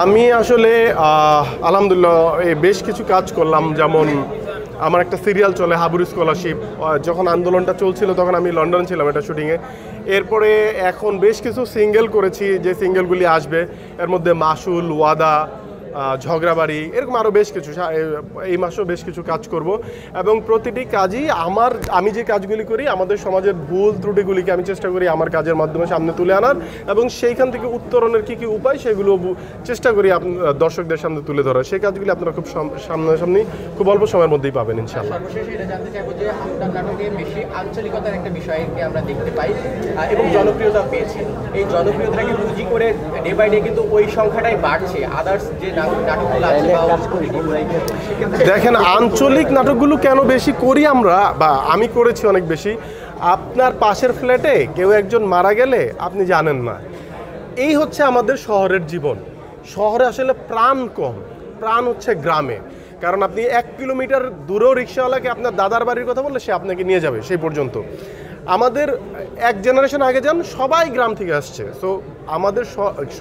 আমি আসলে আলহামদুলিল্লাহ বেশ কিছু কাজ করলাম, যেমন আমার একটা সিরিয়াল চলে হাবুর স্কলারশিপ। যখন আন্দোলনটা চলছিল তখন আমি লন্ডনে ছিলাম এটা শুটিংয়ে। এরপরে এখন বেশ কিছু সিঙ্গেল করেছি, যে সিঙ্গেলগুলি আসবে এর মধ্যে মাসুল, ওয়াদা, ঝগড়াবাড়ি, এরকম আরও বেশ কিছু, এই মাসেও বেশ কিছু কাজ করব। এবং প্রতিটি কাজই আমি যে কাজগুলি করি আমাদের সমাজের ভুল ত্রুটিগুলিকে আমি চেষ্টা করি আমার কাজের মাধ্যমে সামনে তুলে আনার, এবং সেইখান থেকে উত্তরণের কী কী উপায় সেগুলো চেষ্টা করি দর্শকদের সামনে তুলে ধরার। সেই কাজগুলি আপনারা খুব সামনাসামনি খুব অল্প সময়ের মধ্যেই পাবেন ইনশাআল্লাহ। সর্বশেষ এটা জানতে চাইবো যে আপনার নাটকে বেশি আঞ্চলিকতার একটা বিষয়কে আমরা দেখতে পাই এবং জনপ্রিয়তা পেয়েছে। এই জনপ্রিয়তাকে পুঁজি করে ডে বাই ডে কিন্তু ওই সংখ্যাটাই বাড়ছে। আদার্স যে নাটকগুলো আছে দেখেন, আঞ্চলিক নাটকগুলো কেন বেশি করি আমরা, বা আমি করেছি অনেক বেশি। আপনার পাশের ফ্ল্যাটে কেউ একজন মারা গেলে আপনি জানেন না। এই হচ্ছে আমাদের শহরের জীবন। শহরে আসলে প্রাণ কম, প্রাণ হচ্ছে গ্রামে। কারণ আপনি 1 কিলোমিটার দূরেও রিক্সাওয়ালাকে আপনার দাদার বাড়ির কথা বললে সে আপনাকে নিয়ে যাবে সেই পর্যন্ত। আমাদের এক জেনারেশন আগে যান, সবাই গ্রাম থেকে আসছে। সো আমাদের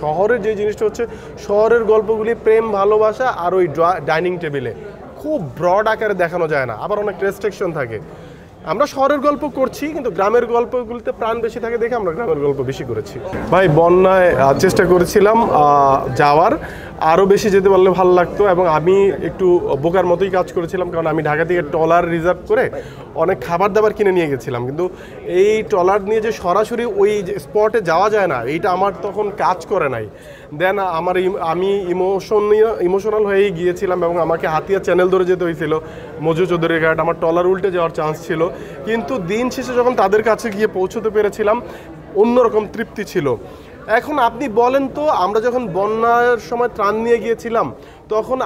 শহরের যে জিনিসটা হচ্ছে, শহরের গল্পগুলি প্রেম, ভালোবাসা আর ওই ডাইনিং টেবিলে খুব ব্রড আকারে দেখানো যায় না, আবার অনেক রেস্ট্রিকশন থাকে। আমরা শহরের গল্প করছি, কিন্তু গ্রামের গল্পগুলিতে প্রাণ বেশি থাকে দেখে আমরা গ্রামের গল্প বেশি করেছি। ভাই, বন্যায় চেষ্টা করেছিলাম যাওয়ার, আরও বেশি যেতে পারলে ভালো লাগতো। এবং আমি একটু বোকার মতোই কাজ করেছিলাম, কারণ আমি ঢাকা থেকে ট্রলার রিজার্ভ করে অনেক খাবার দাবার কিনে নিয়ে গেছিলাম, কিন্তু এই ট্রলার নিয়ে যে সরাসরি ওই স্পটে যাওয়া যায় না, এইটা আমার তখন কাজ করে নাই। দেন আমি ইমোশনাল হয়েই গিয়েছিলাম, এবং আমাকে হাতিয়া চ্যানেল ধরে যেতে হয়েছিল মজু চৌধুরীর ঘাট। আমার ট্রলার উল্টে যাওয়ার চান্স ছিল, কিন্তু দিন শেষে যখন তাদের কাছে গিয়ে পৌঁছতে পেরেছিলাম, অন্যরকম তৃপ্তি ছিল। এখন আপনি বলেন তো, আমরা যখন বন্যার সময় ত্রাণ নিয়ে গিয়েছিলাম তখন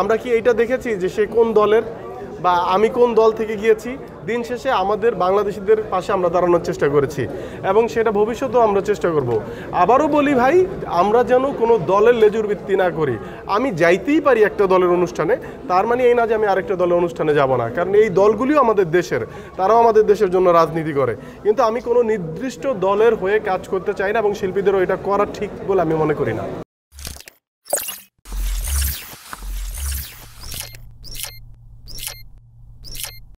আমরা কি এইটা দেখেছি যে সে কোন দলের বা আমি কোন দল থেকে গিয়েছি? দিন শেষে আমাদের বাংলাদেশিদের পাশে আমরা দাঁড়ানোর চেষ্টা করেছি, এবং সেটা ভবিষ্যতেও আমরা চেষ্টা করব। আবারও বলি ভাই, আমরা যেন কোনো দলের লেজুর ভিত্তি না করি। আমি যাইতেই পারি একটা দলের অনুষ্ঠানে, তার মানে এই না যে আমি আরেকটা দলের অনুষ্ঠানে যাব না, কারণ এই দলগুলিও আমাদের দেশের, তারাও আমাদের দেশের জন্য রাজনীতি করে। কিন্তু আমি কোনো নির্দিষ্ট দলের হয়ে কাজ করতে চাই না, এবং শিল্পীদেরও এটা করা ঠিক বলে আমি মনে করি না।